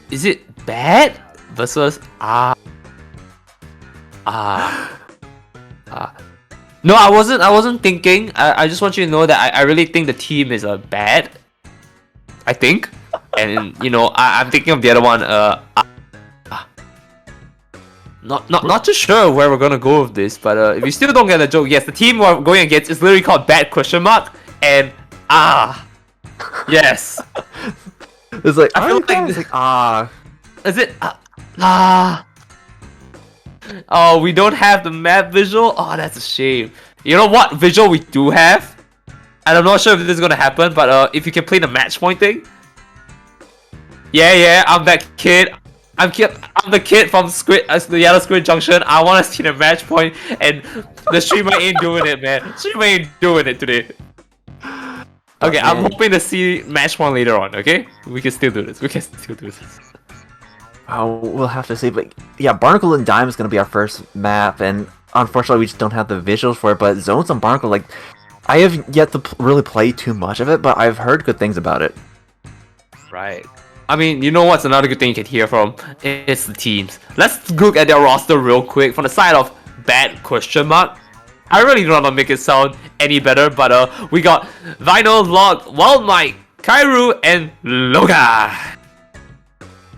Is it bad versus ah? No, I wasn't thinking. I just want you to know that I really think the team is bad. I think, and you know, I'm thinking of the other one. Not too sure where we're gonna go with this, but if you still don't get the joke, yes, the team we're going against is literally called Bad Question Mark and yes. It's like I feel like it's like Is it Oh, we don't have the map visual. Oh, that's a shame. You know what visual we do have? And I'm not sure if this is gonna happen, but if you can play the match point thing. Yeah, I'm that kid. I'm the kid from the Yellow Squid Junction. I want to see the match point, and the streamer ain't doing it, man. Streamer ain't doing it today. Okay, I'm hoping to see match point later on. Okay, we can still do this. Oh, we'll have to see. But yeah, Barnacle and Dime is gonna be our first map, and unfortunately, we just don't have the visuals for it. But Zones on Barnacle, like, I have yet to really play too much of it, but I've heard good things about it. Right. I mean, you know what's another good thing you can hear from? It's the teams. Let's look at their roster real quick from the side of Bad Question Mark. I really don't want to make it sound any better, but we got Vinyl, Log, Wild Mike, Kairu, and Loga.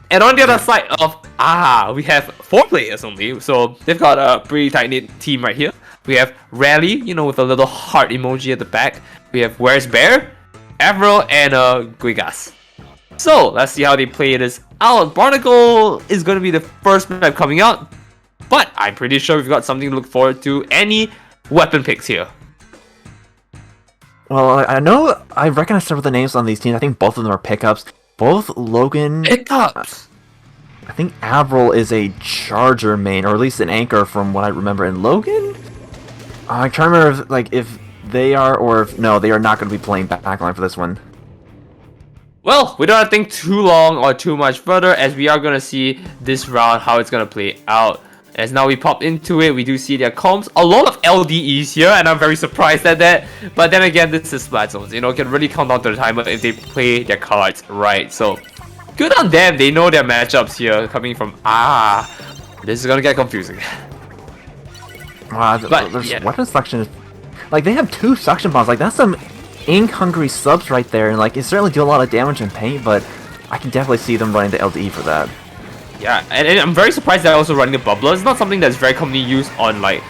And on the other side of we have 4 players only, so they've got a pretty tight-knit team right here. We have Rally, you know, with a little heart emoji at the back. We have Where's Bear, Avril, and Guigas. So let's see how they play this out. Barnacle is going to be the first map coming out, but I'm pretty sure we've got something to look forward to. Any weapon picks here? Well, I know I recognize several of the names on these teams. I think both of them are pickups. Both Logan... Pickups! I think Avril is a Charger main, or at least an anchor from what I remember. And Logan? I'm trying to remember if they are, or if... No, they are not going to be playing backline for this one. Well, we don't have to think too long or too much further, as we are going to see this round how it's going to play out. As now we pop into it, we do see their comps. A lot of LDEs here, and I'm very surprised at that. But then again, this is Splat Zones. You know, can really count down to the timer if they play their cards right. So, good on them. They know their matchups here coming from... This is going to get confusing. Wow, there's weapon selection. Like, they have 2 suction bombs. Like, that's some ink-hungry subs right there. And, like, it certainly do a lot of damage and paint, but I can definitely see them running the LDE for that. Yeah, and I'm very surprised they're also running the bubbler. It's not something that's very commonly used on, like,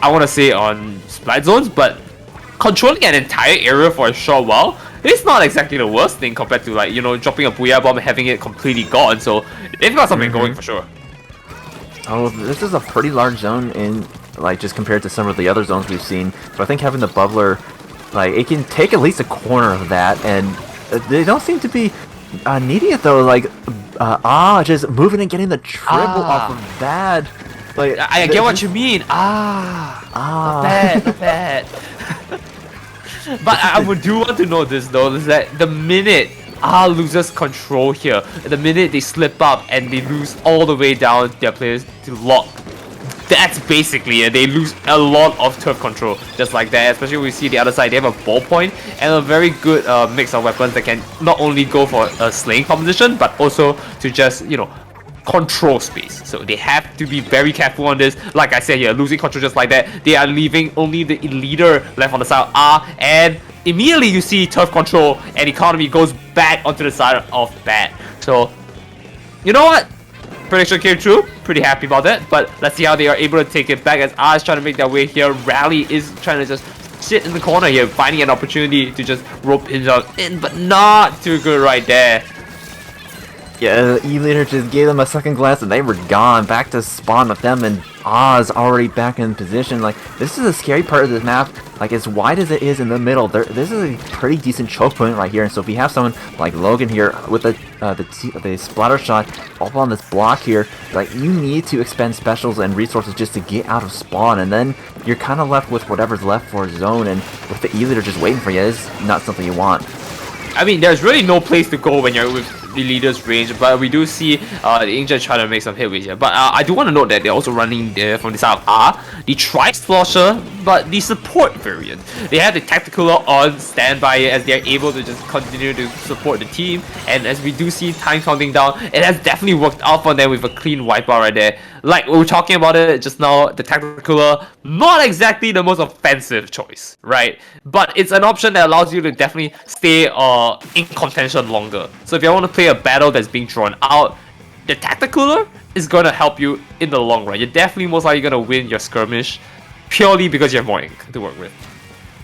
I want to say on Splat Zones, but controlling an entire area for a short while, it's not exactly the worst thing compared to, like, you know, dropping a Booyah Bomb and having it completely gone. So, they've got something going for sure. Oh, this is a pretty large zone in, like, just compared to some of the other zones we've seen. So I think having the bubbler, like, it can take at least a corner of that, and they don't seem to be needing it though. Like, just moving and getting the triple off of that. Like, I get what you mean. Not bad. But I do want to know this though, is that the minute loses control here, the minute they slip up and they lose all the way down their players to lock, that's basically it. They lose a lot of turf control just like that. Especially when we see the other side, they have a ballpoint and a very good mix of weapons that can not only go for a slaying composition, but also to just, you know, control space. So they have to be very careful on this. Like I said here, losing control just like that, they are leaving only the leader left on the side of and immediately you see turf control and economy goes back onto the side of Bat. So, you know what? Prediction came true. Pretty happy about that. But let's see how they are able to take it back as R is trying to make their way here. Rally is trying to just sit in the corner here, finding an opportunity to just rope him in, but not too good right there. Yeah, E-Leader just gave them a second glance and they were gone. Back to spawn with them, and Oz already back in position. Like, this is a scary part of this map. Like, as wide as it is in the middle, this is a pretty decent choke point right here. And so if we have someone like Logan here with the splatter shot up on this block here, like, you need to expend specials and resources just to get out of spawn. And then you're kind of left with whatever's left for zone. And with the E-Leader just waiting for you, is not something you want. I mean, there's really no place to go when you're with the leader's range, but we do see the Inkjet trying to make some headway here. But I do want to note that they're also running there from the side of R, the Tri-Slosher, but the support variant. They have the Tacticular on standby as they're able to just continue to support the team. And as we do see time counting down, it has definitely worked out for them with a clean wipeout right there. Like we were talking about it just now, the Tacticular, not exactly the most offensive choice, right? But it's an option that allows you to definitely stay in contention longer. So if you want to play a battle that's being drawn out, the Tacticular is going to help you in the long run. You're definitely most likely going to win your skirmish purely because you have more ink to work with.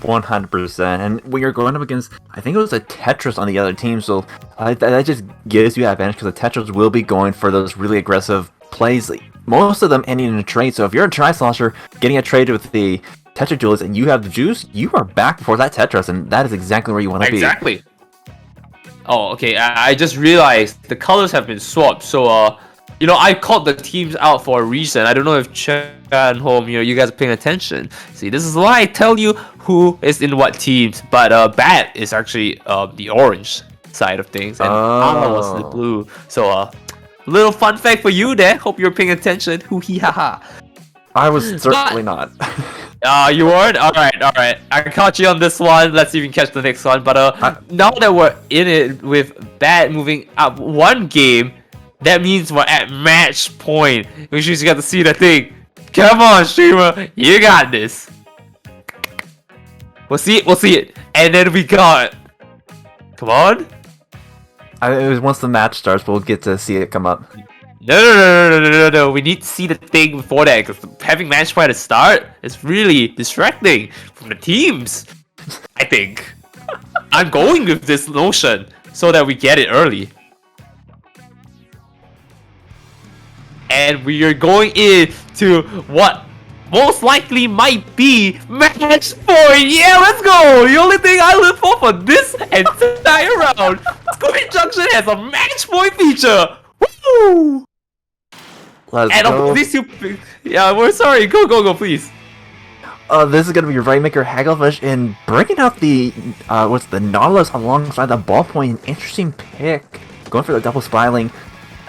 100%. And when you're going up against, I think it was a Tetris on the other team, so that just gives you that advantage because the Tetris will be going for those really aggressive plays. Most of them ending in a trade, so if you're a Tri-Slosher getting a trade with the Tetra Duelist and you have the juice, you are back before that Tetris, and that is exactly where you want to be. Exactly. Oh, okay, I just realized the colors have been swapped, so you know, I called the teams out for a reason. I don't know if Chan and Home, you guys are paying attention. See, this is why I tell you who is in what teams, but Bat is actually the orange side of things, and Anna was the blue, so little fun fact for you there. Hope you're paying attention. Hoo hee ha ha. I was certainly not. You weren't? Alright. I caught you on this one. Let's see if we can catch the next one. But now that we're in it with Bat moving up one game, that means we're at match point. We just got to see the thing. Come on, streamer. You got this. We'll see it. And then we got... Come on. It was once the match starts, we'll get to see it come up. No. We need to see the thing before that, because having match point at the start is really distracting from the teams. I think. I'm going with this notion so that we get it early. And we are going into what most likely might be match 4. Yeah, let's go! The only thing I live for this entire round. Squid Junction has a match point feature. Woo! Let's go. These two, yeah, we're sorry. Go, please. This is gonna be Rainmaker Hagglefish and bringing out the the Nautilus alongside the ballpoint. Interesting pick. Going for the double spiraling.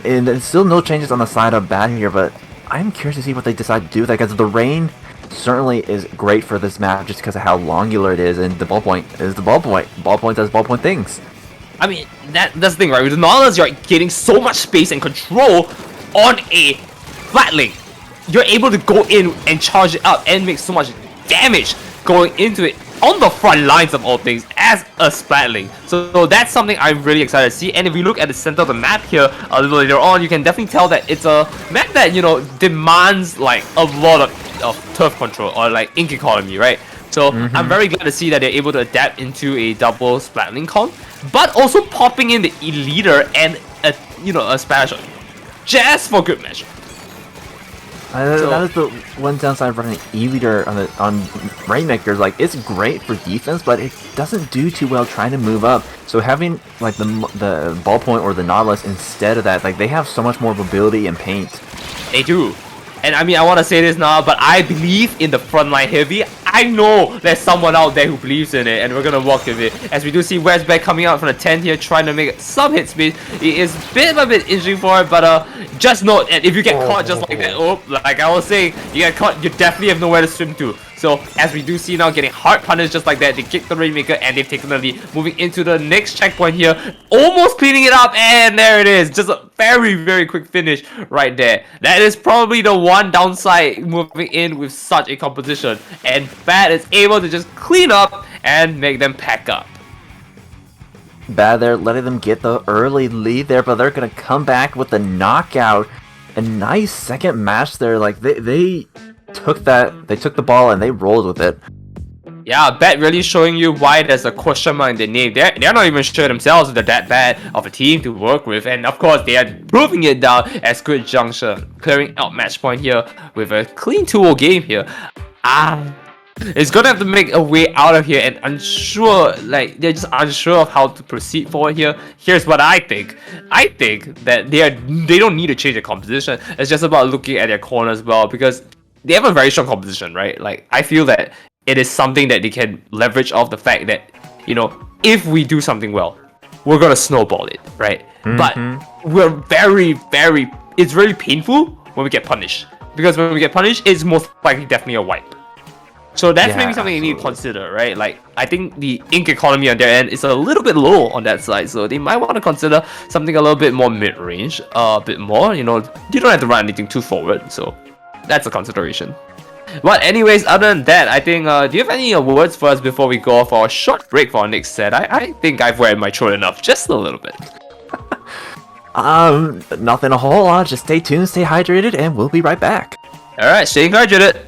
And there's still no changes on the side of Bat here, but I'm curious to see what they decide to do with that, because the rain certainly is great for this map just because of how longular it is, and the ballpoint is the ballpoint. Ballpoint does ballpoint things. I mean, that's the thing, right? With the Nautilus, you're getting so much space and control on a flat link. You're able to go in and charge it up and make so much damage going into it on the front lines of all things as a splatling. So that's something I'm really excited to see. And if you look at the center of the map here a little later on, you can definitely tell that it's a map that, you know, demands like a lot of turf control or like ink economy, right? So I'm very glad to see that they're able to adapt into a double splatling comp, but also popping in the leader and a splash just for good measure. That is the one downside of running E-Leader on Rainmakers. Like, it's great for defense, but it doesn't do too well trying to move up. So having like the ballpoint or the Nautilus instead of that, like, they have so much more mobility and paint. They do. And I mean, I want to say this now, but I believe in the frontline heavy. I know there's someone out there who believes in it, and we're gonna walk with it. As we do see Westback coming out from the 10 here, trying to make some hit speed. It is a bit injuring for it, but just note that if you get caught just like that, like I was saying, you get caught, you definitely have nowhere to swim to. So as we do see now, getting hard punished just like that, they kick the Rainmaker and they've taken the lead. Moving into the next checkpoint here, almost cleaning it up, and there it is. Just a very quick finish right there. That is probably the one downside moving in with such a composition, and Bat is able to just clean up and make them pack up. Bad there, letting them get the early lead there, but they're gonna come back with the knockout. A nice second match there. Like, they took the ball and they rolled with it. Yeah, Bat really showing you why there's a question mark in the name. They're not even sure themselves that they're that bad of a team to work with, and of course they are proving it down at Squid Junction, clearing out match point here with a clean 2-0 game here. It's gonna have to make a way out of here, and unsure, like they're just unsure of how to proceed forward here. Here's what I think. I think that they don't need to change their composition. It's just about looking at their corner as well, because they have a very strong composition, right? Like, I feel that it is something that they can leverage off the fact that, you know, if we do something well, we're gonna snowball it, right? But we're it's very painful when we get punished. Because when we get punished, it's most likely definitely a wipe. So that's maybe something you need to consider, right? Like, I think the ink economy on their end is a little bit low on that side, so they might want to consider something a little bit more mid-range, a bit more, you know, you don't have to run anything too forward, so that's a consideration. But anyways, other than that, I think, do you have any words for us before we go for a short break for our next set? I think I've weared my throat enough, just a little bit. Nothing a whole lot, just stay tuned, stay hydrated, and we'll be right back. Alright, stay hydrated.